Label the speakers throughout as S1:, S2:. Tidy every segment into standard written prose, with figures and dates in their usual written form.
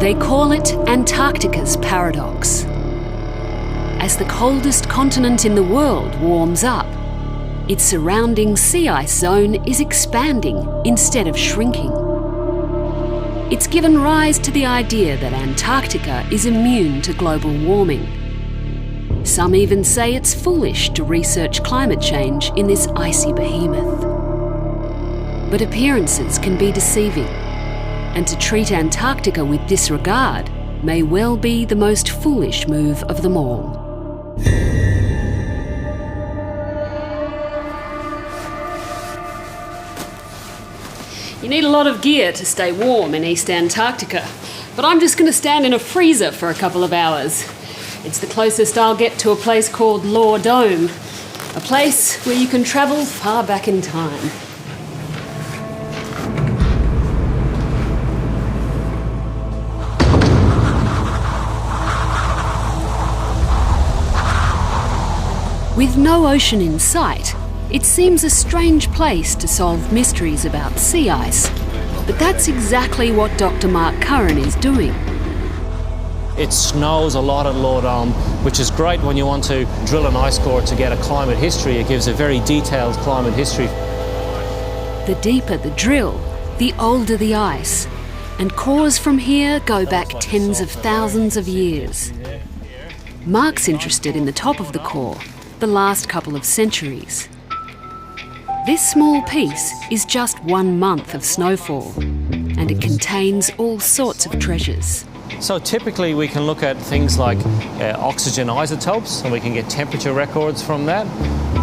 S1: They call it Antarctica's paradox. As the coldest continent in the world warms up, its surrounding sea ice zone is expanding instead of shrinking. It's given rise to the idea that Antarctica is immune to global warming. Some even say it's foolish to research climate change in this icy behemoth. But appearances can be deceiving, and to treat Antarctica with disregard may well be the most foolish move of them all. You need a lot of gear to stay warm in East Antarctica, but I'm just going to stand in a freezer for a couple of hours. It's the closest I'll get to a place called Law Dome, a place where you can travel far back in time. With no ocean in sight, it seems a strange place to solve mysteries about sea ice, but that's exactly what Dr. Mark Curran is doing.
S2: It snows a lot at Law Dome, which is great when you want to drill an ice core to get a climate history. It gives a very detailed climate history.
S1: The deeper the drill, the older the ice, and cores from here go back tens of thousands of years. Mark's interested in the top of the core, the last couple of centuries. This small piece is just 1 month of snowfall, and it contains all sorts of treasures.
S2: So typically we can look at things like oxygen isotopes, and we can get temperature records from that.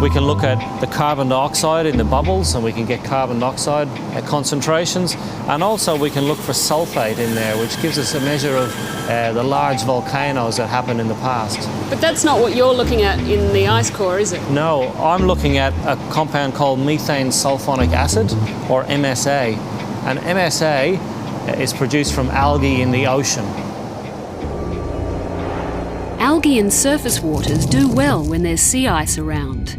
S2: We can look at the carbon dioxide in the bubbles, and we can get carbon dioxide concentrations. And also we can look for sulfate in there, which gives us a measure of the large volcanoes that happened in the past.
S1: But that's not what you're looking at in the ice core, is it?
S2: No, I'm looking at a compound called methane sulfonic acid, or MSA. And MSA is produced from algae in the ocean.
S1: Algae in surface waters do well when there's sea ice around.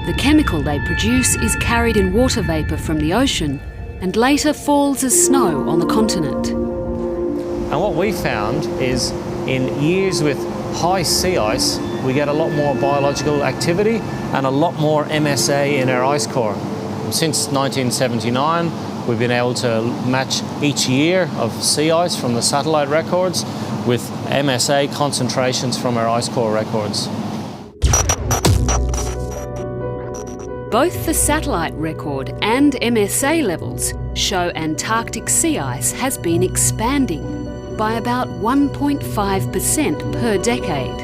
S1: The chemical they produce is carried in water vapour from the ocean and later falls as snow on the continent.
S2: And what we found is in years with high sea ice, we get a lot more biological activity and a lot more MSA in our ice core. Since 1979, we've been able to match each year of sea ice from the satellite records with MSA concentrations from our ice core records.
S1: Both the satellite record and MSA levels show Antarctic sea ice has been expanding by about 1.5% per decade.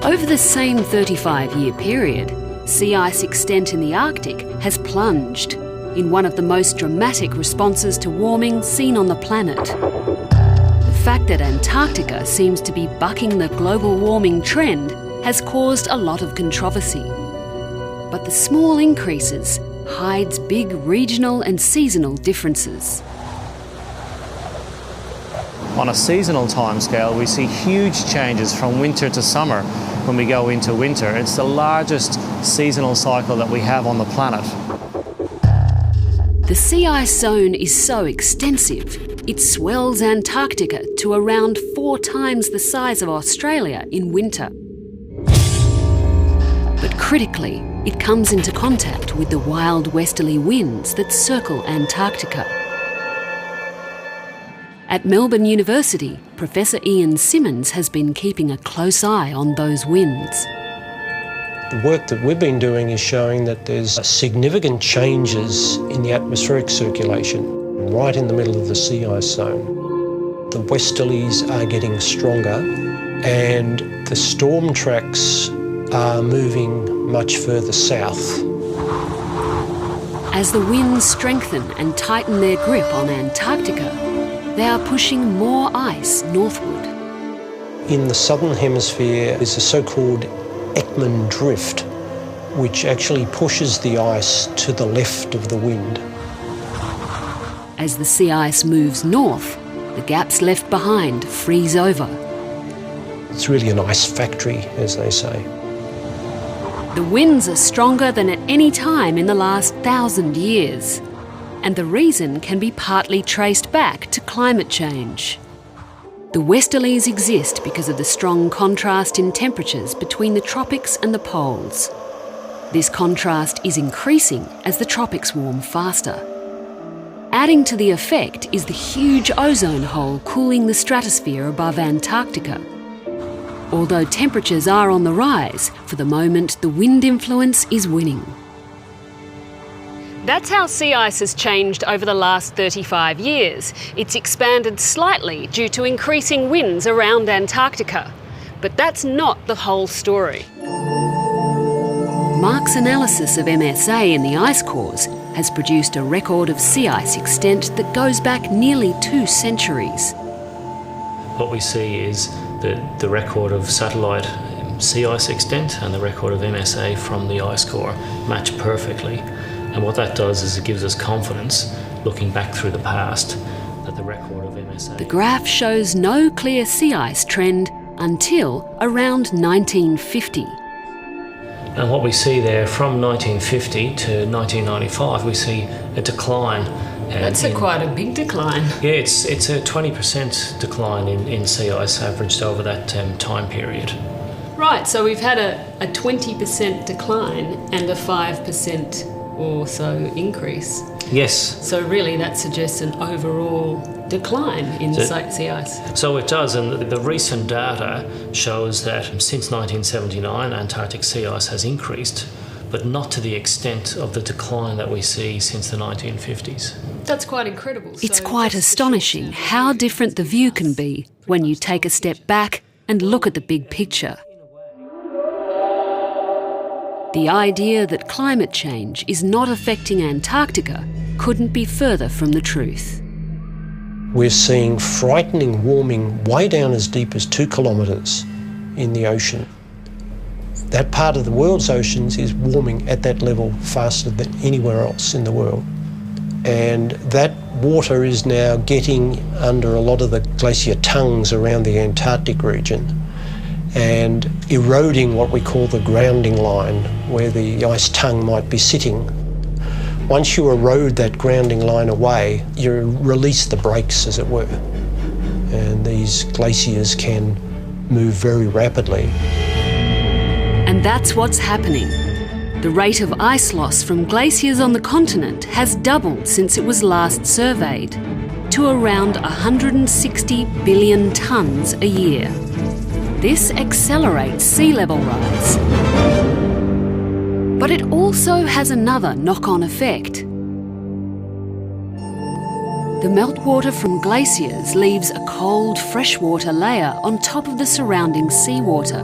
S1: Over the same 35-year period, sea ice extent in the Arctic has plunged in one of the most dramatic responses to warming seen on the planet. The fact that Antarctica seems to be bucking the global warming trend has caused a lot of controversy. But the small increases hides big regional and seasonal differences.
S2: On a seasonal timescale, we see huge changes from winter to summer when we go into winter. It's the largest seasonal cycle that we have on the planet.
S1: The sea ice zone is so extensive, it swells Antarctica to around 4 times the size of Australia in winter. But critically, it comes into contact with the wild westerly winds that circle Antarctica. At Melbourne University, Professor Ian Simmons has been keeping a close eye on those winds.
S3: The work that we've been doing is showing that there's significant changes in the atmospheric circulation right in the middle of the sea ice zone. The westerlies are getting stronger and the storm tracks are moving much further south.
S1: As the winds strengthen and tighten their grip on Antarctica, they are pushing more ice northward.
S3: In the southern hemisphere is a so-called Ekman drift, which actually pushes the ice to the left of the wind.
S1: As the sea ice moves north, the gaps left behind freeze over.
S3: It's really an ice factory, as they say.
S1: The winds are stronger than at any time in the last 1,000 years. and the reason can be partly traced back to climate change. The westerlies exist because of the strong contrast in temperatures between the tropics and the poles. This contrast is increasing as the tropics warm faster. Adding to the effect is the huge ozone hole cooling the stratosphere above Antarctica. Although temperatures are on the rise, for the moment the wind influence is winning. That's how sea ice has changed over the last 35 years. It's expanded slightly due to increasing winds around Antarctica. But that's not the whole story. Mark's analysis of MSA in the ice cores has produced a record of sea ice extent that goes back nearly 2 centuries.
S2: What we see is that the record of satellite sea ice extent and the record of MSA from the ice core match perfectly. And what that does is it gives us confidence, looking back through the past, that the record of MSA...
S1: The graph shows no clear sea ice trend until around 1950.
S2: And what we see there from 1950 to 1995, we see a decline.
S1: That's quite a big decline.
S2: Yeah, it's a 20% decline in sea ice averaged over that time period.
S1: Right, so we've had a 20% decline and a 5% or so increase.
S2: Yes.
S1: So really that suggests an overall decline in sea ice.
S2: So it does, and the recent data shows that since 1979 Antarctic sea ice has increased, but not to the extent of the decline that we see since the 1950s.
S1: That's quite incredible. It's quite astonishing how different the view can be when you take a step back and look at the big picture. The idea that climate change is not affecting Antarctica couldn't be further from the truth.
S3: We're seeing frightening warming way down as deep as 2 kilometres in the ocean. That part of the world's oceans is warming at that level faster than anywhere else in the world. And that water is now getting under a lot of the glacier tongues around the Antarctic region and eroding what we call the grounding line, where the ice tongue might be sitting. Once you erode that grounding line away, you release the brakes, as it were, and these glaciers can move very rapidly.
S1: And that's what's happening. The rate of ice loss from glaciers on the continent has doubled since it was last surveyed, to around 160 billion tonnes a year. This accelerates sea level rise. But it also has another knock-on effect. The meltwater from glaciers leaves a cold freshwater layer on top of the surrounding seawater,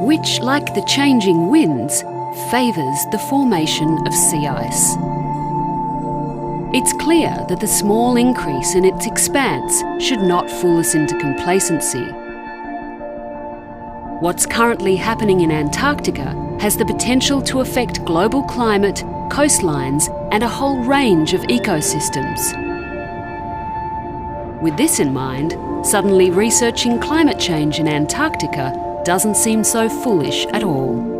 S1: which, like the changing winds, favours the formation of sea ice. It's clear that the small increase in its expanse should not fool us into complacency. What's currently happening in Antarctica has the potential to affect global climate, coastlines, and a whole range of ecosystems. With this in mind, suddenly researching climate change in Antarctica doesn't seem so foolish at all.